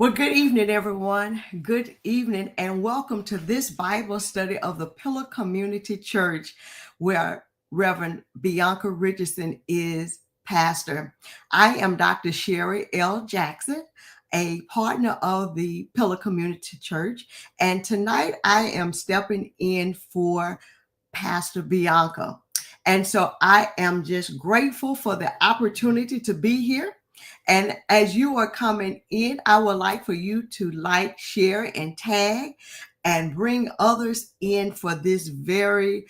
Well, good evening, everyone. Good evening, and welcome to this Bible study of the Pillar Community Church, where Reverend Bianca Richardson is pastor. I am Dr. Sherry L. Jackson, a partner of the Pillar Community Church, and tonight I am stepping in for Pastor Bianca. And so I am just grateful for the opportunity to be here. And as you are coming in, I would like for you to like, share, and tag and bring others in for this very,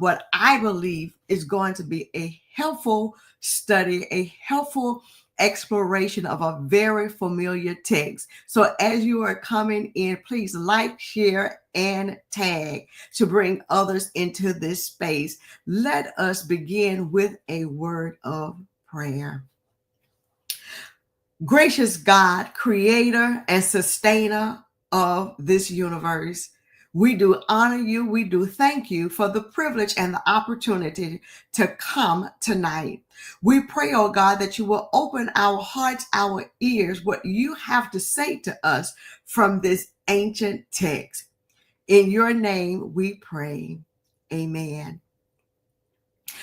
what I believe is going to be a helpful study, a helpful exploration of a very familiar text. So as you are coming in, please like, share, and tag to bring others into this space. Let us begin with a word of prayer. Gracious God, creator and sustainer of this universe, we do honor you. We do thank you for the privilege and the opportunity to come tonight. We pray, oh God, that you will open our hearts, our ears, what you have to say to us from this ancient text. In your name we pray. Amen.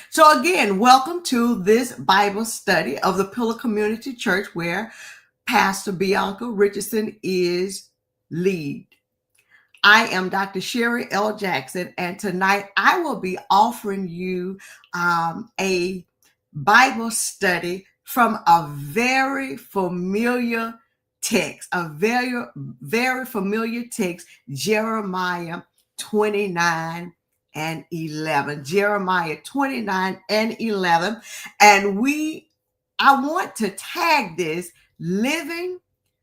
So again, welcome to this Bible study of the Pillar Community Church, where Pastor Bianca Richardson is lead. I am Dr. Sherry L. Jackson, and tonight I will be offering you a Bible study from a very familiar text, very familiar text, Jeremiah 29 and 11. Jeremiah 29 and 11. And I want to tag this living,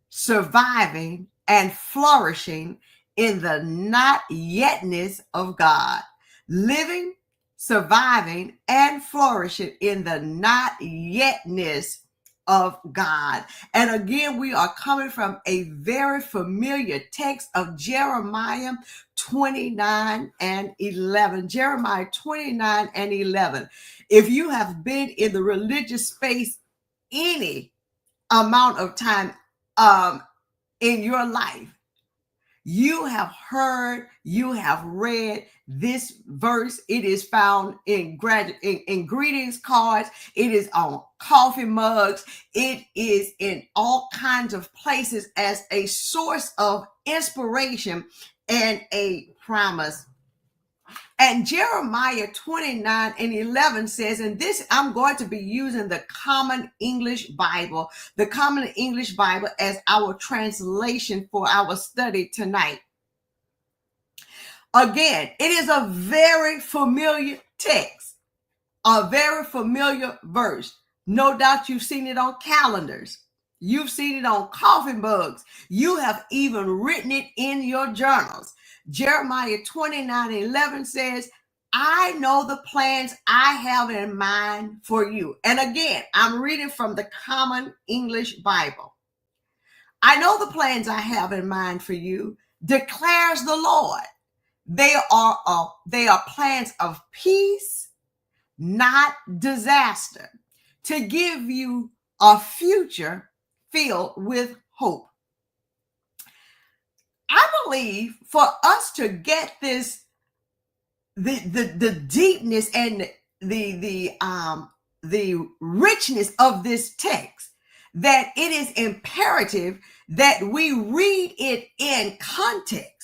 surviving, and flourishing in the not yetness of God. Living, surviving, and flourishing in the not yetness of God. And again, we are coming from a very familiar text of Jeremiah 29 and 11. Jeremiah 29 and 11. If you have been in the religious space any amount of time in your life, you have heard, you have read this verse. It is found in greetings cards. It is on coffee mugs. It is in all kinds of places as a source of inspiration and a promise. And Jeremiah 29 and 11 says, and this I'm going to be using the Common English Bible, as our translation for our study tonight. Again, it is a very familiar text, a very familiar verse. No doubt you've seen it on calendars. You've seen it on coffee mugs. You have even written it in your journals. Jeremiah 29 and 11 says, I know the plans I have in mind for you. And again, I'm reading from the Common English Bible. I know the plans I have in mind for you, declares the Lord. They are plans of peace, not disaster, to give you a future filled with hope. I believe for us to get this, the deepness and the richness of this text, that it is imperative that we read it in context,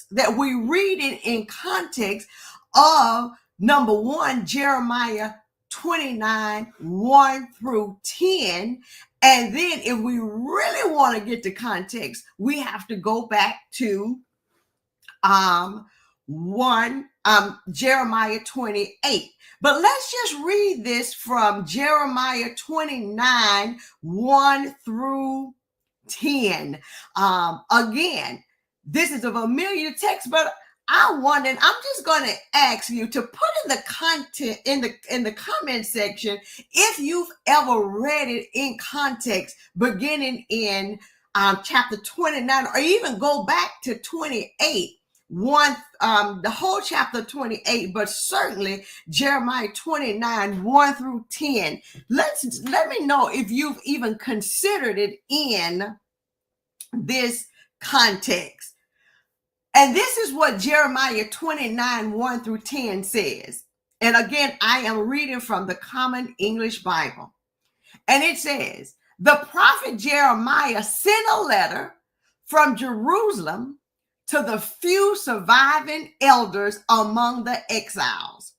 of number one, Jeremiah 29, 1 through 10. And then if we really want to get the context, we have to go back to Jeremiah 28. But let's just read this from Jeremiah 29, 1 through 10. Again, this is a familiar text, but I'm just going to ask you to put in the content in the comment section if you've ever read it in context, beginning in chapter 29, or even go back to 28. The whole chapter 28, but certainly Jeremiah 29, 1 through 10. Let me know if you've even considered it in this context. And this is what Jeremiah 29, 1 through 10 says. And again, I am reading from the Common English Bible. And it says, the prophet Jeremiah sent a letter from Jerusalem to the few surviving elders among the exiles,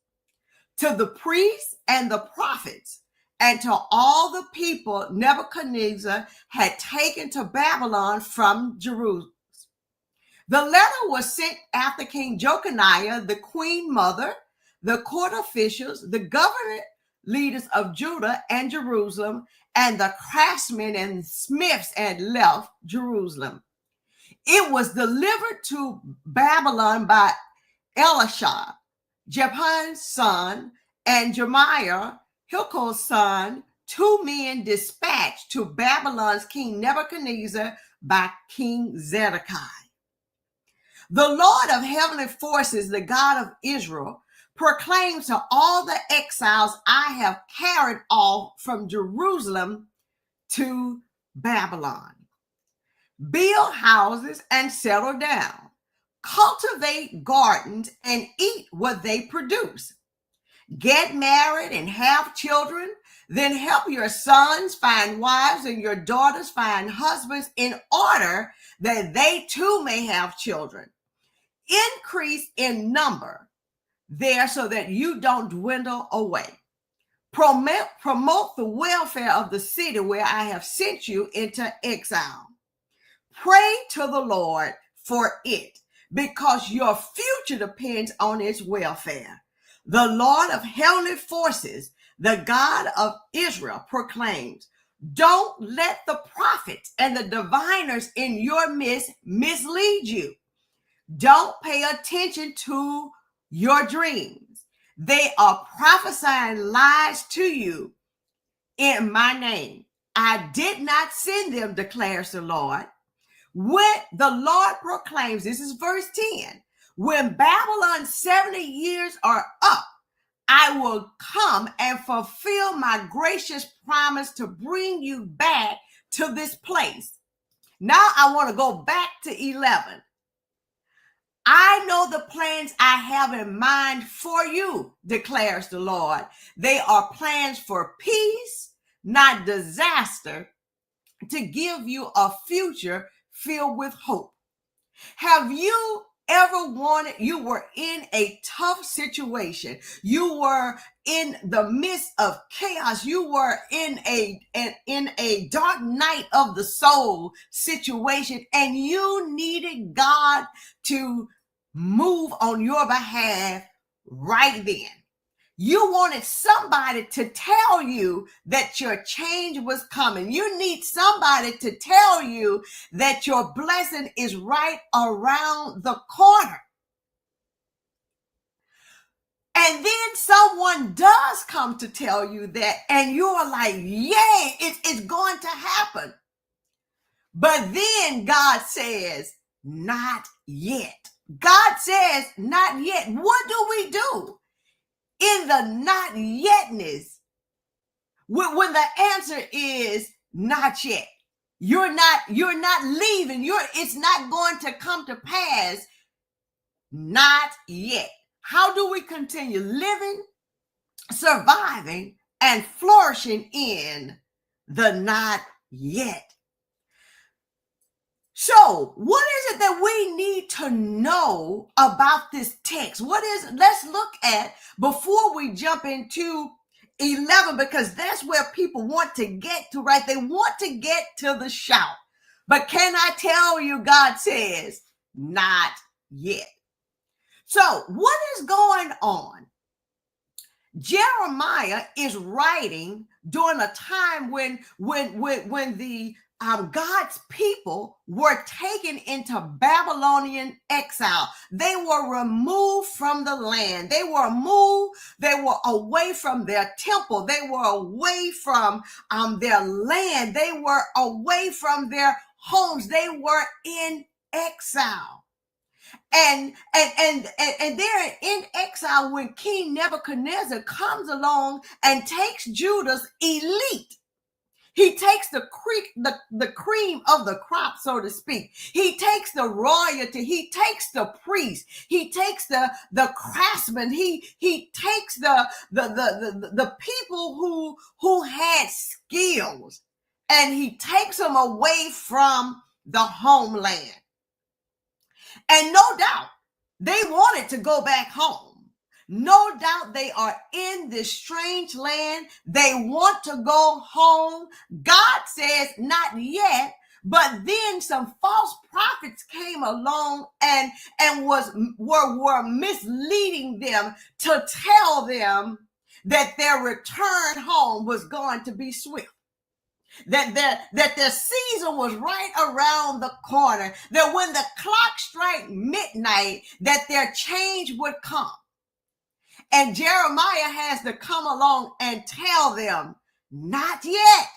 to the priests and the prophets, and to all the people Nebuchadnezzar had taken to Babylon from Jerusalem. The letter was sent after King Jeconiah, the queen mother, the court officials, the government leaders of Judah and Jerusalem, and the craftsmen and smiths had left Jerusalem. It was delivered to Babylon by Elisha, Jephaniah's son, and Jeremiah, Hilkiah's son, two men dispatched to Babylon's king Nebuchadnezzar by King Zedekiah. The Lord of heavenly forces, the God of Israel, proclaims to all the exiles I have carried off from Jerusalem to Babylon. Build houses and settle down. Cultivate gardens and eat what they produce. Get married and have children. Then help your sons find wives and your daughters find husbands in order that they too may have children. Increase in number there so that you don't dwindle away. Promote the welfare of the city where I have sent you into exile. Pray to the Lord for it, because your future depends on its welfare. The Lord of heavenly forces, the God of Israel, proclaims, don't let the prophets and the diviners in your midst mislead you. Don't pay attention to your dreams. They are prophesying lies to you in my name. I did not send them, declares the Lord. When the Lord proclaims, this is verse 10, when Babylon's 70 years are up, I will come and fulfill my gracious promise to bring you back to this place. Now I want to go back to 11. I know the plans I have in mind for you, declares the Lord. They are plans for peace, not disaster, to give you a future filled with hope. Have you ever you were in a tough situation. You were in the midst of chaos. You were in a dark night of the soul situation, and you needed God to move on your behalf right then. You wanted somebody to tell you that your change was coming. You need somebody to tell you that your blessing is right around the corner. And then someone does come to tell you that, and you're like, yay, it's going to happen. But then God says, not yet. God says, not yet. What do we do in the not yetness when the answer is not yet? You're not leaving. It's not going to come to pass. Not yet. How do we continue living, surviving, and flourishing in the not yet? So, what is it that we need to know about this text? Let's look at, before we jump into 11, because that's where people want to get to, right? They want to get to the shout. But can I tell you, God says, not yet. So, what is going on? Jeremiah is writing during a time when the God's people were taken into Babylonian exile. They were removed from the land. They were away from their temple. They were away from their land. They were away from their homes. They were in exile. And they're in exile when King Nebuchadnezzar comes along and takes Judah's elite. He takes the cream of the crop, so to speak. He takes the royalty. He takes the priest. He takes the craftsman. He takes the people who had skills, and he takes them away from the homeland. And no doubt they wanted to go back home. No doubt they are in this strange land. They want to go home. God says, not yet. But then some false prophets came along and were misleading them to tell them that their return home was going to be swift. That their season was right around the corner. That when the clock struck midnight, that their change would come. And Jeremiah has to come along and tell them, not yet.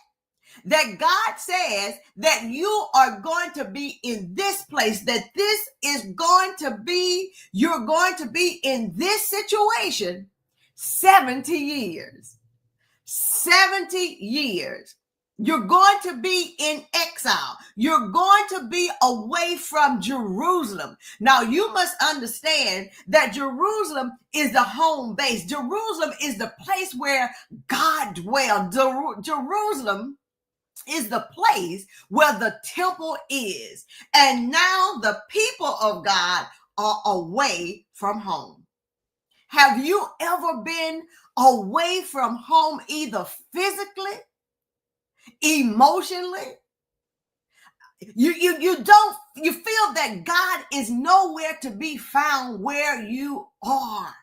That God says that you are going to be in this place, that this is going to be, you're going to be in this situation 70 years. 70 years. You're going to be in exile. You're going to be away from Jerusalem. Now, you must understand that Jerusalem is the home base. Jerusalem is the place where God dwells. Jerusalem is the place where the temple is. And now the people of God are away from home. Have you ever been away from home, either physically, emotionally? You feel that God is nowhere to be found where you are.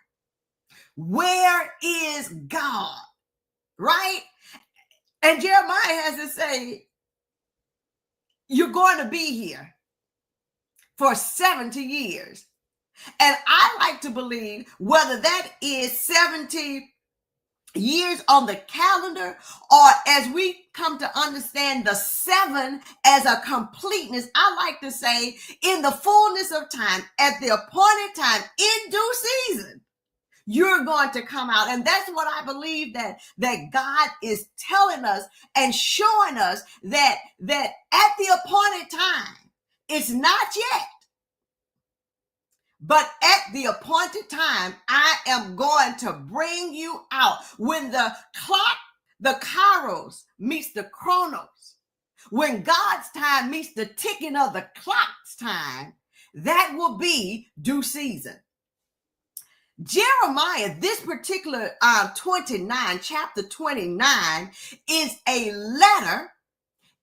Where is God? Right? And Jeremiah has to say, you're going to be here for 70 years. And I like to believe whether that is 70 years on the calendar, or as we come to understand the 7 as a completeness, I like to say in the fullness of time, at the appointed time, in due season, you're going to come out. And that's what I believe that God is telling us and showing us, that at the appointed time, it's not yet. But at the appointed time, I am going to bring you out. When the clock, the kairos meets the chronos, when God's time meets the ticking of the clock's time, that will be due season. Jeremiah, this particular chapter 29, is a letter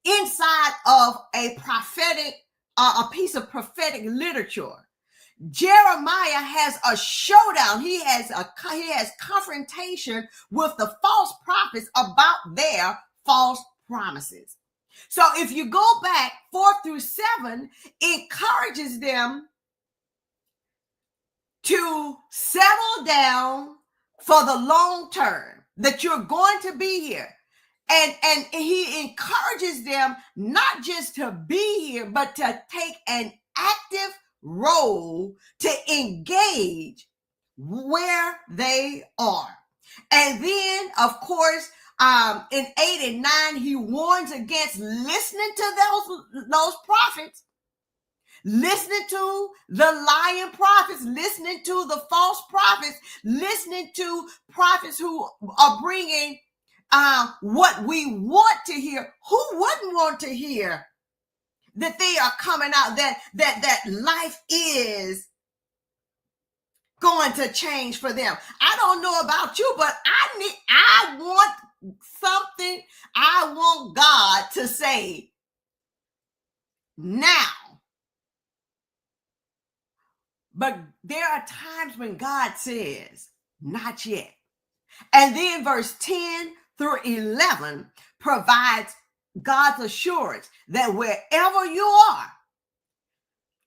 inside of a prophetic, a piece of prophetic literature. Jeremiah has a showdown. He has confrontation with the false prophets about their false promises. So if you go back 4-7, it encourages them to settle down for the long term, that you're going to be here. And he encourages them not just to be here, but to take an active role to engage where they are. And then, of course, in 8 and 9, he warns against listening to those prophets, listening to the lying prophets, listening to the false prophets, listening to prophets who are bringing what we want to hear. Who wouldn't want to hear that they are coming out, that life is going to change for them? I don't know about you, but I want something. I want God to say now. But there are times when God says, not yet. And then verse 10-11 provides God's assurance that wherever you are,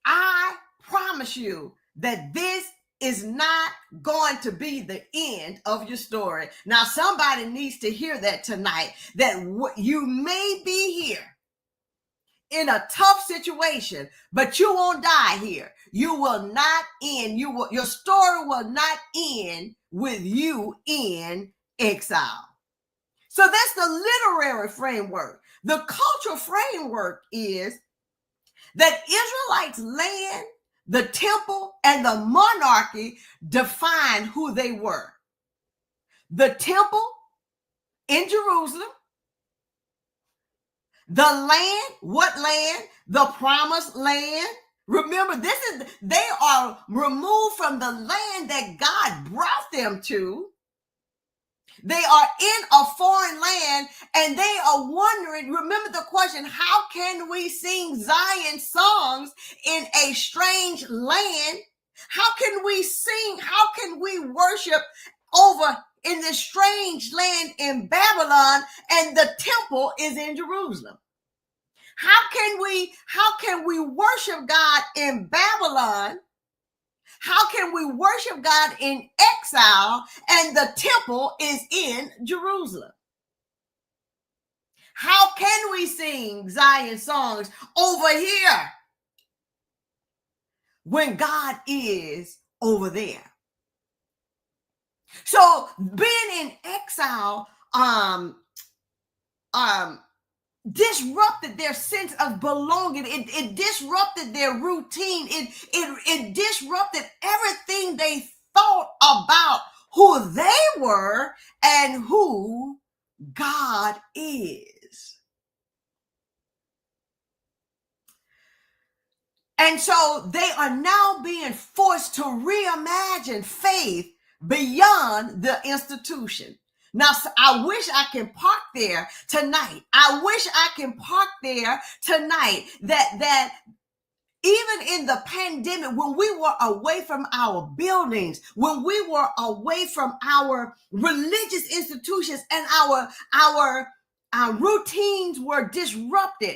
I promise you that this is not going to be the end of your story. Now, somebody needs to hear that tonight, that you may be here in a tough situation, but you won't die here. You will not end. Your story will not end with you in exile. So that's the literary framework. The cultural framework is that Israelites' land, the temple, and the monarchy define who they were. The temple in Jerusalem, the land, what land? The promised land. Remember, they are removed from the land that God brought them to. They are in a foreign land and they are wondering, remember the question, how can we sing Zion songs in a strange land? How can we sing? How can we worship over in this strange land in Babylon and the temple is in Jerusalem? How can we worship God in Babylon? How can we worship God in exile and the temple is in Jerusalem? How can we sing Zion songs over here when God is over there? So being in exile disrupted their sense of belonging. It disrupted their routine. It disrupted everything they thought about who they were and who God is. And so they are now being forced to reimagine faith beyond the institution. Now, I wish I can park there tonight. I wish I can park there tonight that even in the pandemic, when we were away from our buildings, when we were away from our religious institutions and our routines were disrupted,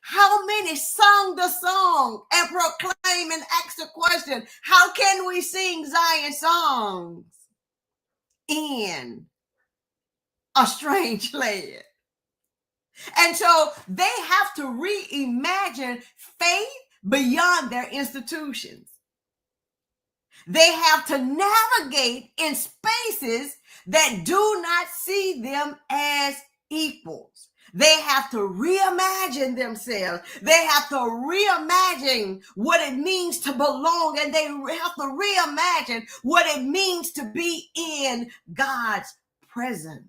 how many sung the song and proclaim and ask the question, how can we sing Zion songs in a strange land? And so they have to reimagine faith beyond their institutions. They have to navigate in spaces that do not see them as equals. They have to reimagine themselves. They have to reimagine what it means to belong, and they have to reimagine what it means to be in God's presence.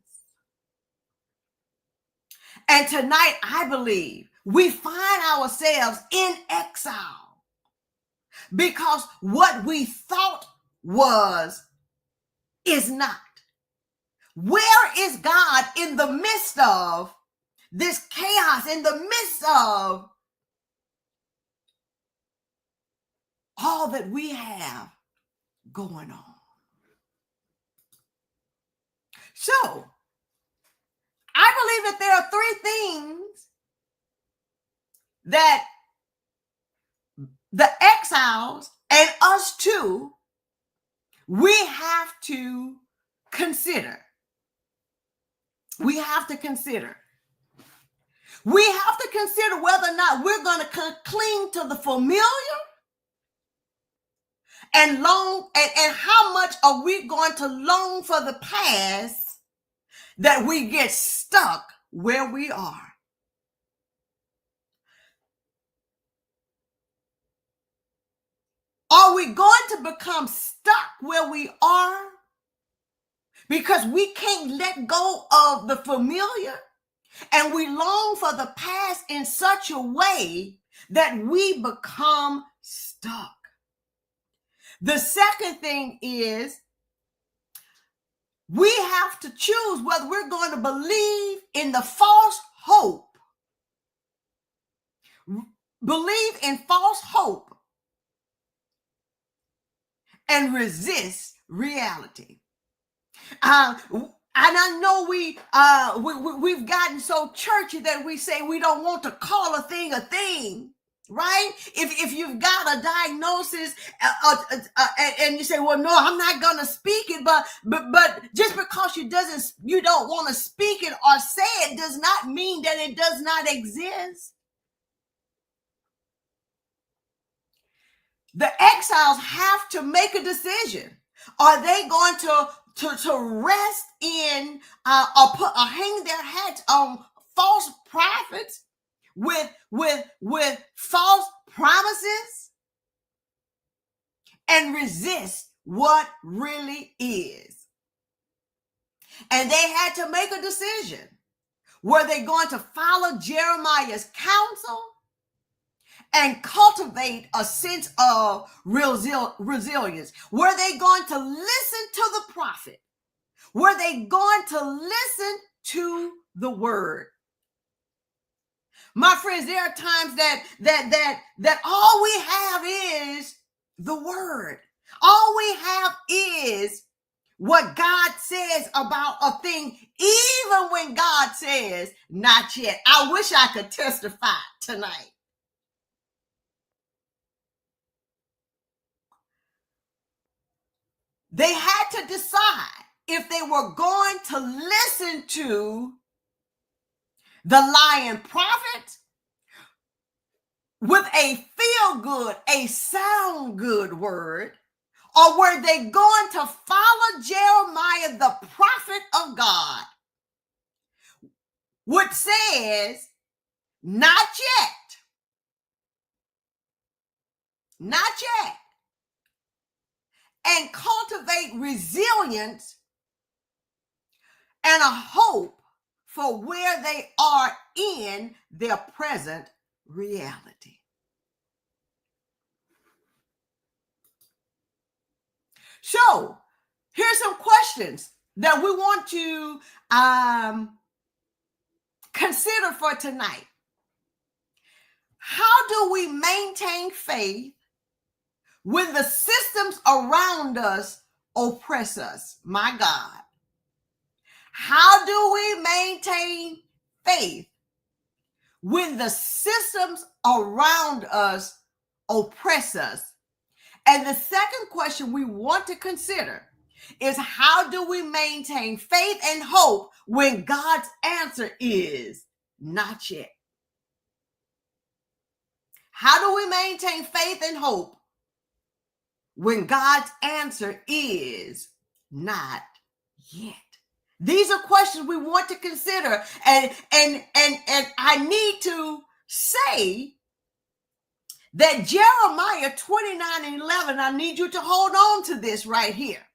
And tonight, I believe we find ourselves in exile because what we thought is not. Where is God in the midst of this chaos, in the midst of all that we have going on? So, I believe that there are three things that the exiles and us too, we have to consider. We have to consider. We have to consider whether or not we're going to cling to the familiar and long, and how much are we going to long for the past that we get stuck where we are. Are we going to become stuck where we are because we can't let go of the familiar and we long for the past in such a way that we become stuck? The second thing is we have to choose whether we're going to believe in the false hope, believe in false hope, and resist reality. And I know we've gotten so churchy that we say we don't want to call a thing, right? If you've got a diagnosis and you say, well, no, I'm not going to speak it, but just because you don't want to speak it or say it does not mean that it does not exist. The exiles have to make a decision. Are they going to to rest in or hang their hats on false prophets with false promises and resist what really is. And they had to make a decision. Were they going to follow Jeremiah's counsel and cultivate a sense of resilience? Were they going to listen to the prophet? Were they going to listen to the word? My friends, there are times that all we have is the word. All we have is what God says about a thing, even when God says, not yet. I wish I could testify tonight. They had to decide if they were going to listen to the lying prophet with a feel good, a sound good word, or were they going to follow Jeremiah, the prophet of God, which says, not yet, not yet, and cultivate resilience and a hope for where they are in their present reality. So here's some questions that we want to consider for tonight. How do we maintain faith when the systems around us oppress us? My God. How do we maintain faith when the systems around us oppress us? And the second question we want to consider is, how do we maintain faith and hope when God's answer is not yet? How do we maintain faith and hope when God's answer is not yet? These are questions we want to consider. And I need to say that Jeremiah 29:11, I need you to hold on to this right here,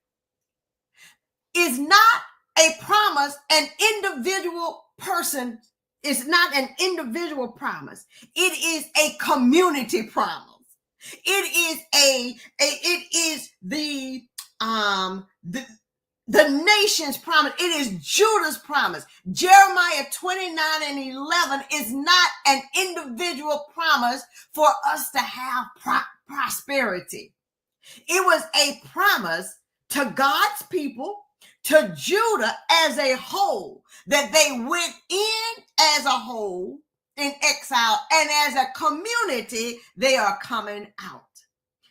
is not a promise an individual person. It's not an individual promise. It is a community promise. It is the nation's promise. It is Judah's promise. Jeremiah 29:11 is not an individual promise for us to have prosperity. It was a promise to God's people, to Judah as a whole, that they went in as a whole in exile, and as a community, they are coming out.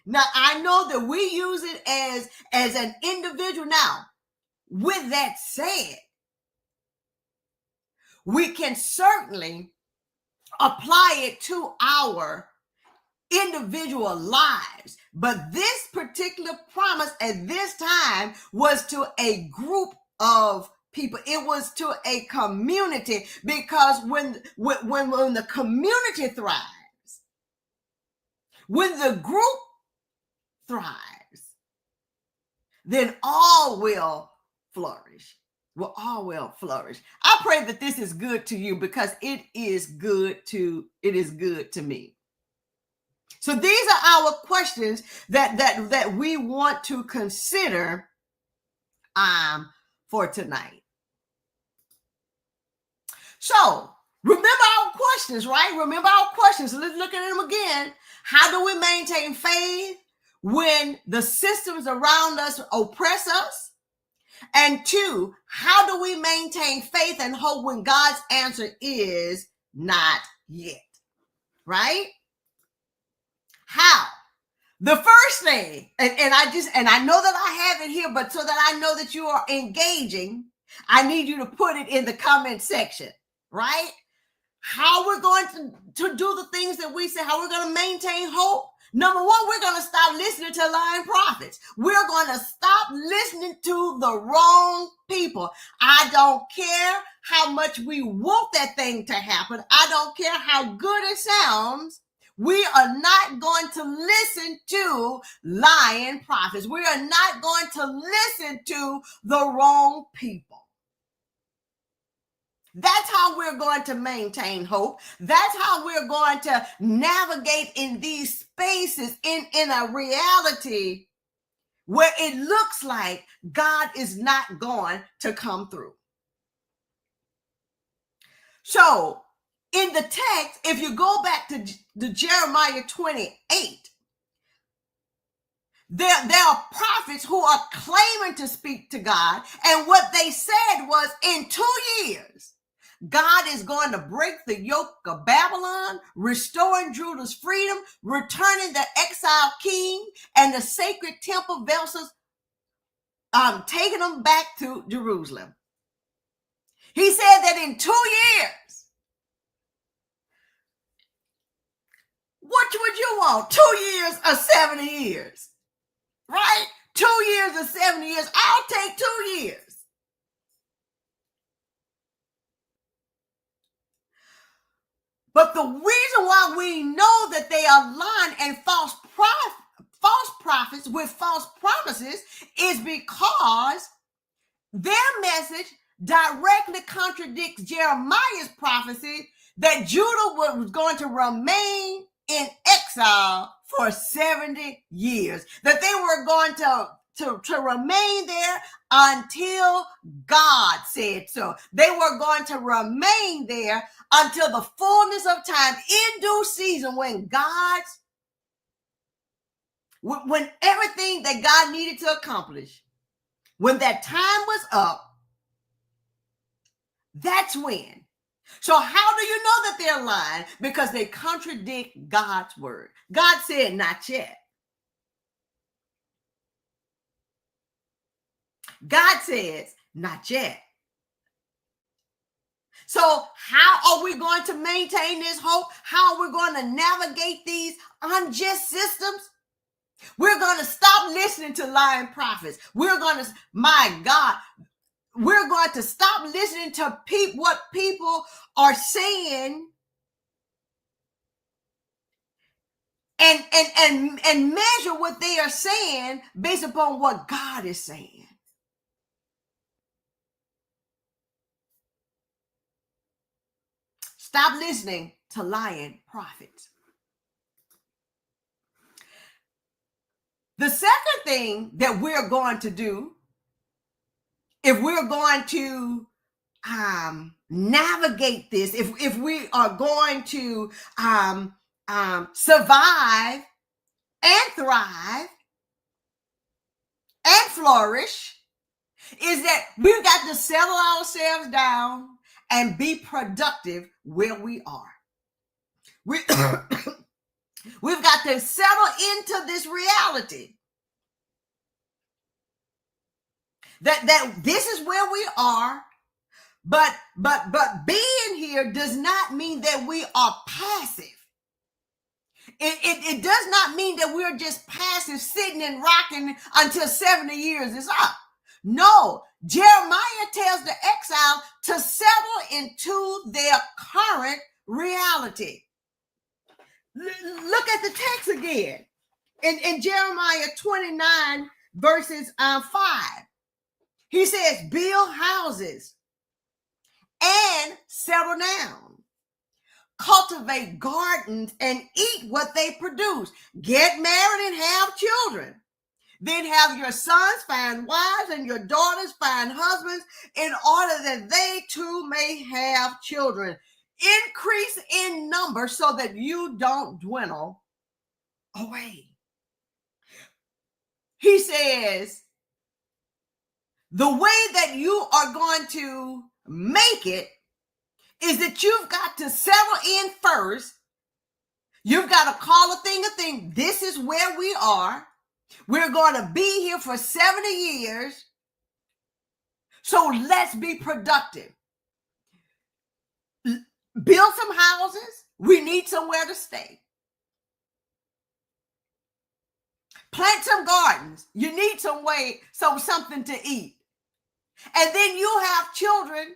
Now, I know that we use it as an individual. Now, with that said, we can certainly apply it to our individual lives. But this particular promise at this time was to a group of people. It was to a community, because when the community thrives, when the group thrives, then all will flourish. Will all will flourish. I pray that this is good to you, because it is good to me. So these are our questions that we want to consider for tonight. So remember our questions, right? Remember our questions. Let's look at them again. How do we maintain faith when the systems around us oppress us? And two, how do we maintain faith and hope when God's answer is not yet? Right? How? The first thing, and I know that I have it here, but so that I know that you are engaging, I need you to put it in the comment section, right? How we're going to do the things that we say, how we're going to maintain hope. Number one, we're going to stop listening to lying prophets. We're going to stop listening to the wrong people. I don't care how much we want that thing to happen. I don't care how good it sounds. We are not going to listen to lying prophets. We are not going to listen to the wrong people. That's how we're going to maintain hope. That's how we're going to navigate in these spaces in a reality where it looks like God is not going to come through. So in the text, if you go back to Jeremiah 28, there are prophets who are claiming to speak to God. And what they said was, in 2 years, God is going to break the yoke of Babylon, restoring Judah's freedom, returning the exiled king and the sacred temple vessels, taking them back to Jerusalem. He said that in 2 years. What would you want? 2 years or 70 years? Right? 2 years or 70 years. I'll take 2 years. But the reason why we know that they are lying and false prophets with false promises is because their message directly contradicts Jeremiah's prophecy that Judah was going to remain in exile for 70 years, that they were going to remain there until God said so. They were going to remain there until the fullness of time, in due season, when everything that God needed to accomplish, when that time was up, that's when. So how do you know that they're lying? Because they contradict God's word. God said, not yet. God says, not yet. So how are we going to maintain this hope? How are we going to navigate these unjust systems? We're going to stop listening to lying prophets. We're going to, my God, we're going to stop listening to what people are saying and measure what they are saying based upon what God is saying. Stop listening to lying prophets. The second thing that we're going to do, if we're going to navigate this, if we are going to survive and thrive and flourish, is that we've got to settle ourselves down and be productive where we are. We've got to settle into this reality that this is where we are, but being here does not mean that we are passive. It does not mean that we're just passive, sitting and rocking until 70 years is up. No, Jeremiah tells the exile to settle into their current reality. Look at the text again. In Jeremiah 29, verses 5. He says, build houses and settle down. Cultivate gardens and eat what they produce. Get married and have children. Then have your sons find wives and your daughters find husbands, in order that they too may have children. Increase in number so that you don't dwindle away. He says, the way that you are going to make it is that you've got to settle in first. You've got to call a thing. This is where we are. We're going to be here for 70 years. So let's be productive. Build some houses. We need somewhere to stay. Plant some gardens. You need something to eat. And then you have children,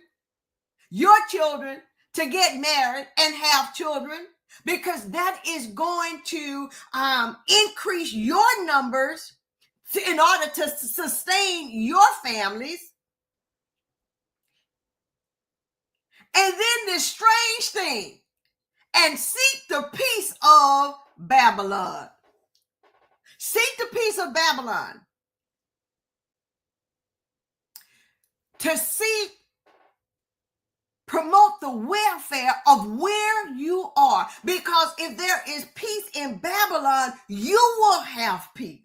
your children, to get married and have children, because that is going to increase your numbers in order to sustain your families. And then this strange thing, and seek the peace of Babylon. Seek the peace of Babylon. To seek, promote the welfare of where you are. Because if there is peace in Babylon, you will have peace.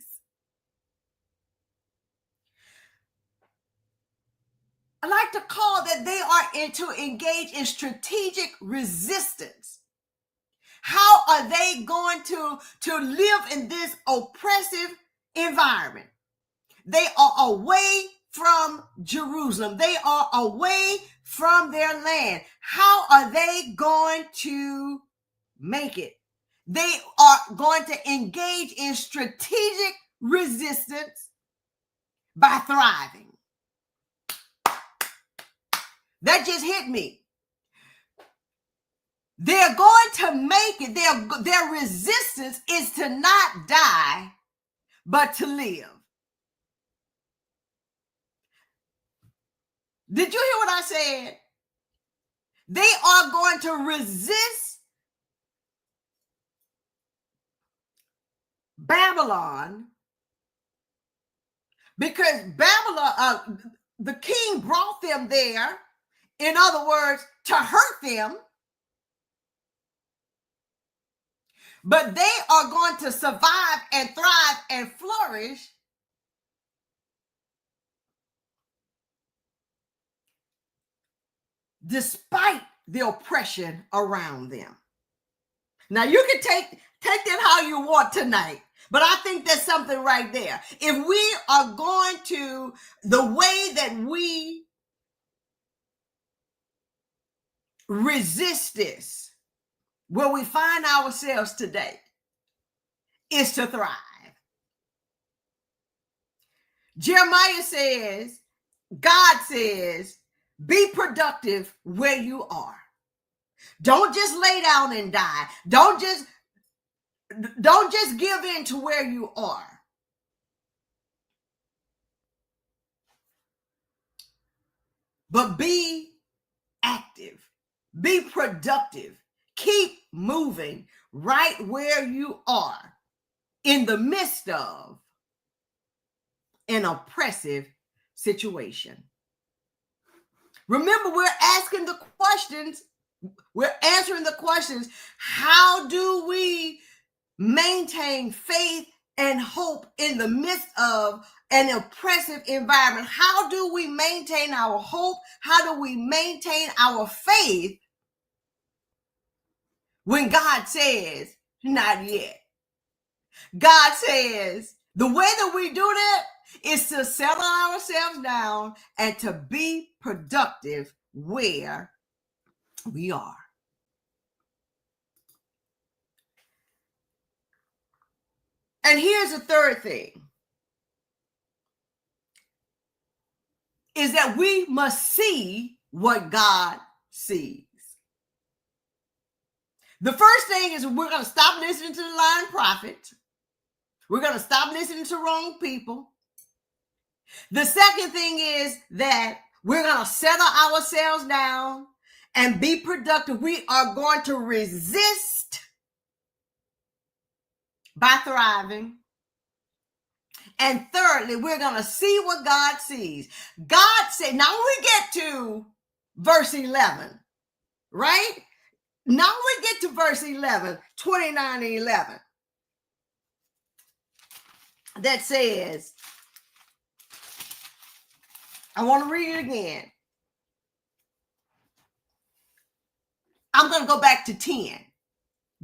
I like to call that they are to engage in strategic resistance. How are they going to live in this oppressive environment? They are away from Jerusalem. They are away from their land. How are they going to make it? They are going to engage in strategic resistance by thriving. That just hit me. They're going to make it. Their resistance is to not die, but to live. Did you hear what I said? They are going to resist Babylon because Babylon, the king brought them there, in other words, to hurt them. But they are going to survive and thrive and flourish despite the oppression around them. Now, you can take that how you want tonight, but I think there's something right there. If we are going to, the way that we resist this, where we find ourselves today, is to thrive. Jeremiah says, God says, be productive where you are. Don't just lay down and die. Don't just give in to where you are. But be active. Be productive. Keep moving right where you are in the midst of an oppressive situation. Remember, we're asking the questions. We're answering the questions. How do we maintain faith and hope in the midst of an oppressive environment? How do we maintain our hope? How do we maintain our faith when God says, not yet? God says the way that we do that is to settle ourselves down and to be productive where we are. And here's the third thing, is that we must see what God sees. The first thing is we're going to stop listening to the lying prophets. We're going to stop listening to wrong people. The second thing is that we're going to settle ourselves down and be productive. We are going to resist by thriving. And thirdly, we're going to see what God sees. God said, now when we get to verse 11, right? Now we get to verse 11, 29 and 11. That says, I want to read it again. I'm going to go back to 10.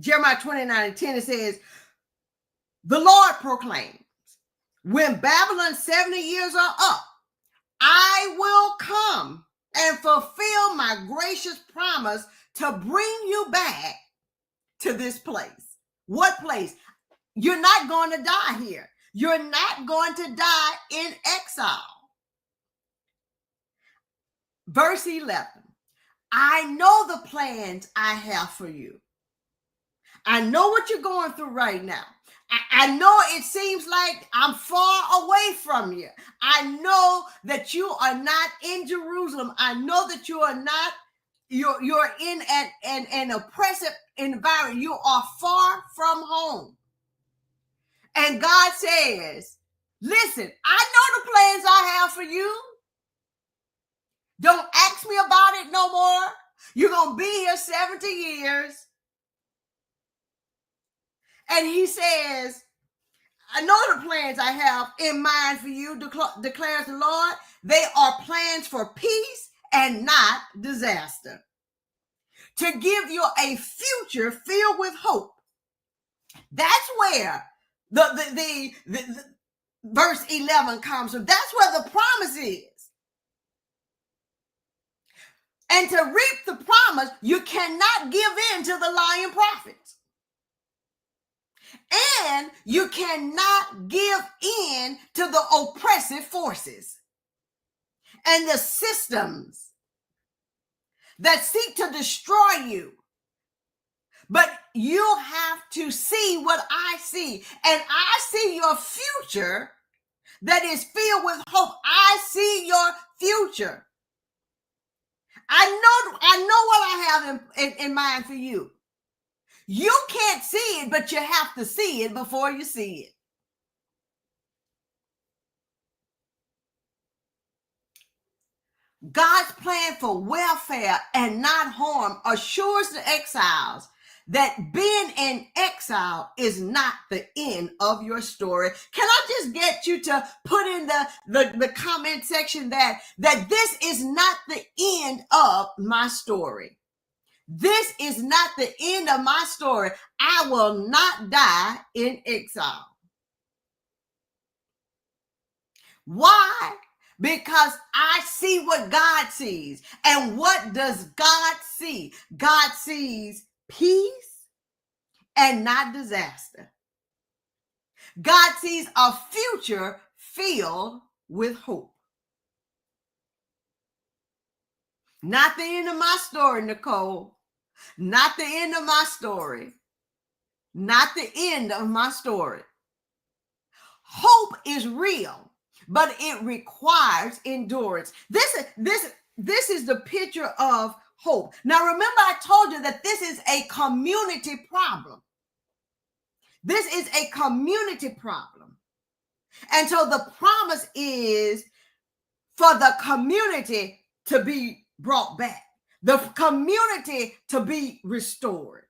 Jeremiah 29 and 10, it says, the Lord proclaims, when Babylon's 70 years are up, I will come and fulfill my gracious promise to bring you back to this place. What place? You're not going to die here. You're not going to die in exile. Verse 11. I know the plans I have for you. I know what you're going through right now. I know it seems like I'm far away from you. I know that you are not in Jerusalem. I know that you are not, you're in an oppressive environment. You are far from home. And God says, listen, I know the plans I have for you. Don't ask me about it no more. You're going to be here 70 years. And he says, I know the plans I have in mind for you, declares the Lord. They are plans for peace and not disaster, to give you a future filled with hope. That's where the verse 11 comes from. That's where the promise is. And to reap the promise, you cannot give in to the lying prophets. And you cannot give in to the oppressive forces and the systems that seek to destroy you. But you have to see what I see. And I see your future that is filled with hope. I see your future. I know what I have in mind for you. You can't see it, but you have to see it before you see it. God's plan for welfare and not harm assures the exiles that being in exile is not the end of your story. Can I just get you to put in the comment section that this is not the end of my story? This is not the end of my story. I will not die in exile. Why? Because I see what God sees. And what does God see? God sees peace and not disaster. God sees a future filled with hope. Not the end of my story, Nicole. Not the end of my story. Not the end of my story. Hope is real, but it requires endurance. This is the picture of hope. Now, remember, I told you that this is a community problem. This is a community problem. And so the promise is for the community to be brought back, the community to be restored.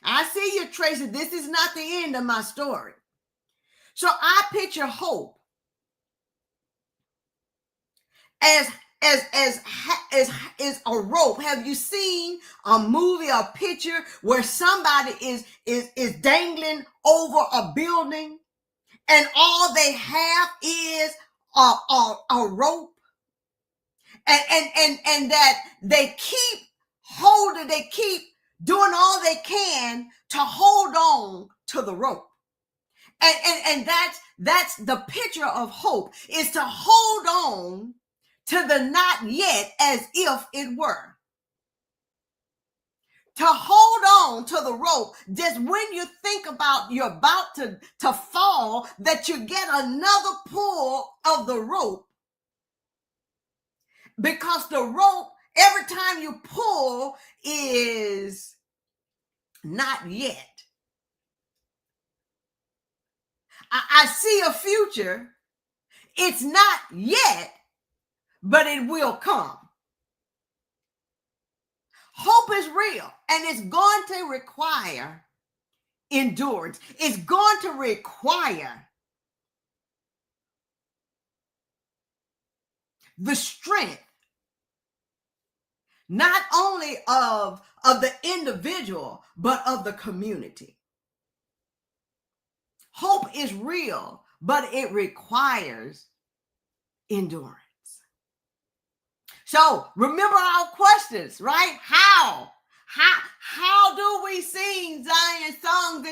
I see you, Tracy. This is not the end of my story. So I picture hope as a rope. Have you seen a movie or picture where somebody is dangling over a building and all they have is a rope, and that they keep holding, they keep doing all they can to hold on to the rope. And that's the picture of hope, is to hold on to the not yet as if it were. To hold on to the rope, just when you think about you're about to fall, that you get another pull of the rope. Because the rope, every time you pull, is not yet. I see a future. It's not yet, but it will come. Hope is real, and it's going to require endurance. It's going to require the strength, not only of the individual, but of the community. Hope is real, but it requires endurance. So remember our questions, right? How How do we sing Zion songs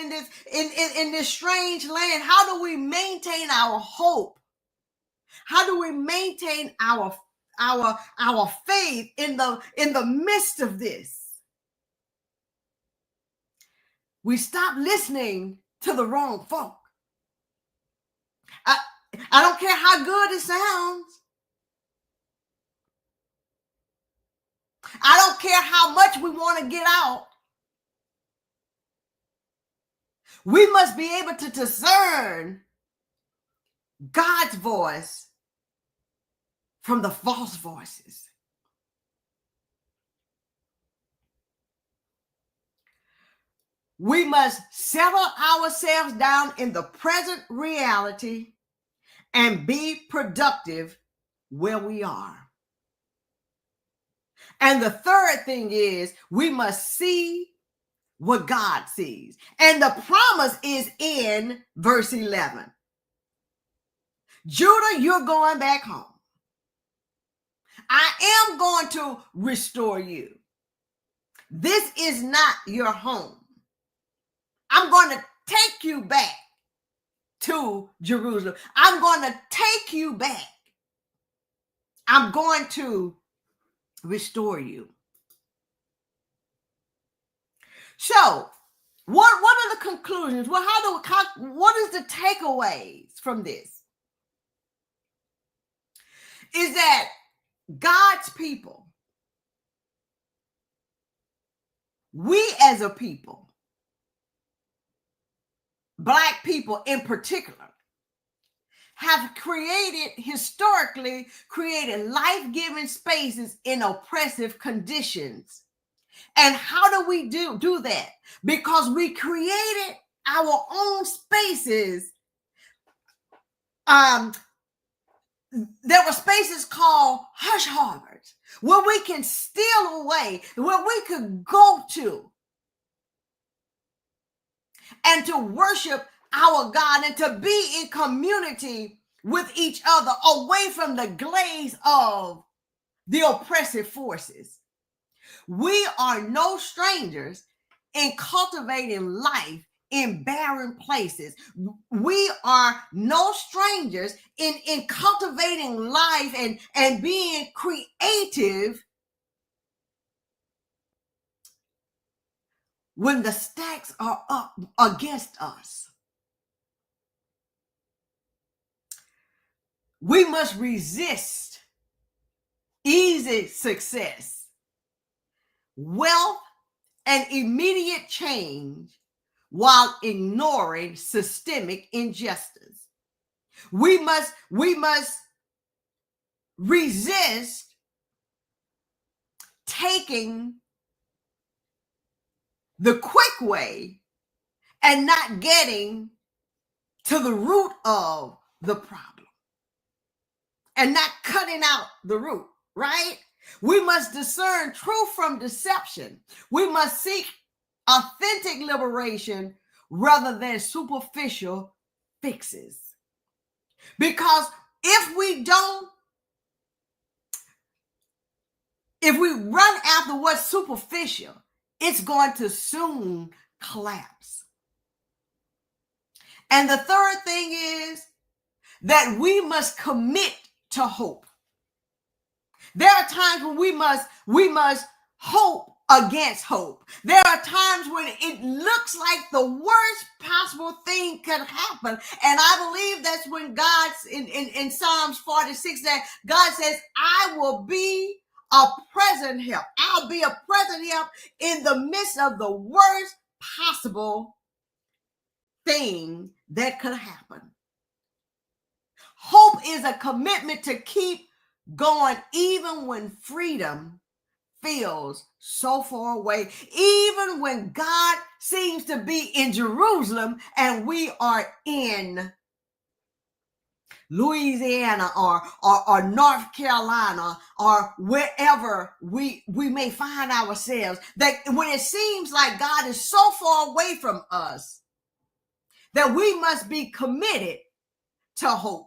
in this strange land? How do we maintain our hope? How do we maintain our faith in the midst of this? We stop listening to the wrong folk. I don't care how good it sounds. I don't care how much we want to get out. We must be able to discern God's voice from the false voices. We must settle ourselves down in the present reality and be productive where we are. And the third thing is we must see what God sees. And the promise is in verse 11. Judah, you're going back home. I am going to restore you. This is not your home. I'm going to take you back to Jerusalem. I'm going to take you back. I'm going to restore you. So, what are the conclusions? Well, what is the takeaways from this? Is that God's people, we as a people, Black people in particular, have historically created life-giving spaces in oppressive conditions. And how do we do that? Because we created our own spaces. There were spaces called hush harbors where we can steal away, where we could go to and to worship our God and to be in community with each other away from the glaze of the oppressive forces. We are no strangers in cultivating life in barren places. We are no strangers in cultivating life and being creative when the stacks are up against us. We must resist easy success, wealth, and immediate change while ignoring systemic injustice. We must resist taking the quick way and not getting to the root of the problem and not cutting out the root, right? We must discern truth from deception. We must seek authentic liberation rather than superficial fixes. Because if we run after what's superficial, it's going to soon collapse. And the third thing is that we must commit to hope. There are times when we must hope against hope. There are times when it looks like the worst possible thing could happen. And I believe that's when God's in Psalms 46 that God says, I will be a present help. I'll be a present help in the midst of the worst possible thing that could happen. Hope is a commitment to keep going even when freedom feels so far away, even when God seems to be in Jerusalem and we are in Louisiana or North Carolina or wherever we may find ourselves. That when it seems like God is so far away from us, that we must be committed to hope.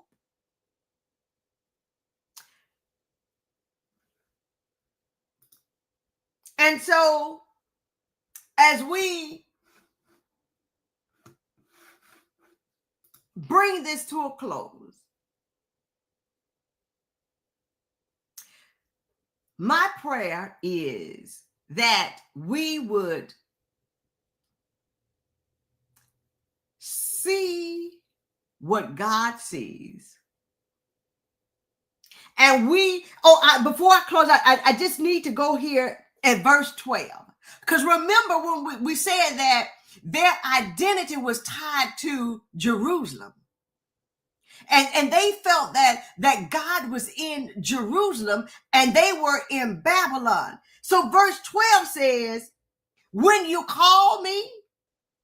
And so as we bring this to a close, my prayer is that we would see what God sees. And before I close, I just need to go here at verse 12. Because remember when we said that their identity was tied to Jerusalem. And they felt that God was in Jerusalem and they were in Babylon. So verse 12 says, when you call me,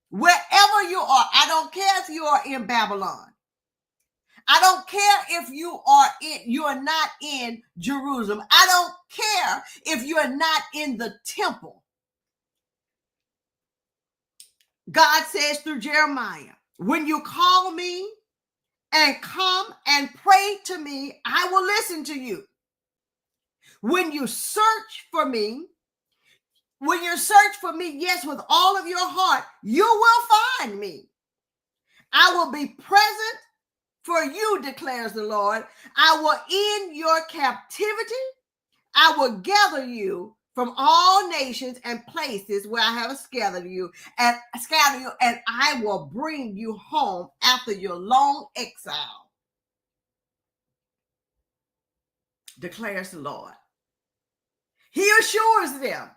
wherever you are, I don't care if you are in Babylon. I don't care if you are not in Jerusalem. I don't care if you are not in the temple. God says through Jeremiah, when you call me and come and pray to me, I will listen to you. When you search for me, yes, with all of your heart, you will find me. I will be present for you, declares the Lord. I will end your captivity. I will gather you from all nations and places where I have scattered you, and I will bring you home after your long exile, declares the Lord. He assures them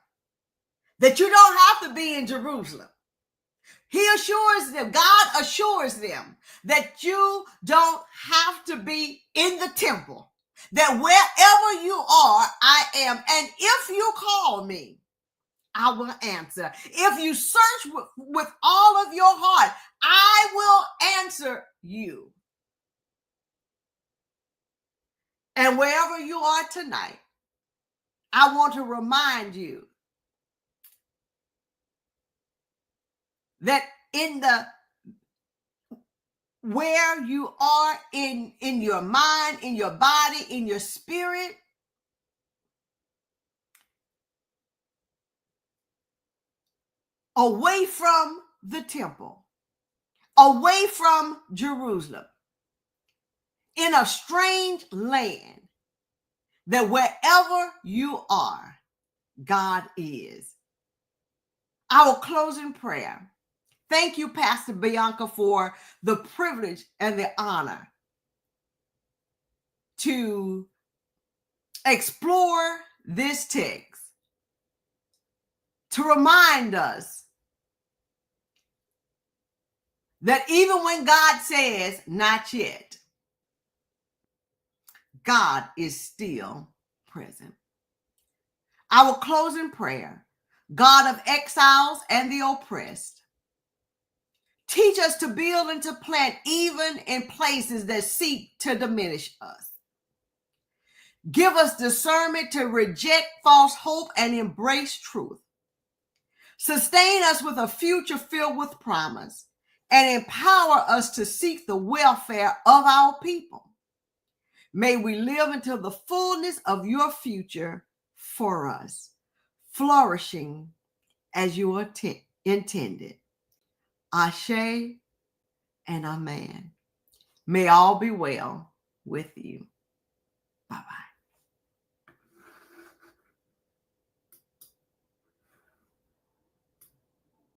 that you don't have to be in Jerusalem. He assures them, God assures them that you don't have to be in the temple, that wherever you are, I am. And if you call me, I will answer. If you search with all of your heart, I will answer you. And wherever you are tonight, I want to remind you that where you are in your mind, in your body, in your spirit, away from the temple, away from Jerusalem, in a strange land, that wherever you are, God is. Our closing prayer. Thank you, Pastor Bianca, for the privilege and the honor to explore this text, to remind us that even when God says, not yet, God is still present. Our closing prayer. God of exiles and the oppressed, teach us to build and to plant even in places that seek to diminish us. Give us discernment to reject false hope and embrace truth. Sustain us with a future filled with promise and empower us to seek the welfare of our people. May we live into the fullness of your future for us, flourishing as you are intended. Ashe and Amen. May all be well with you. Bye-bye.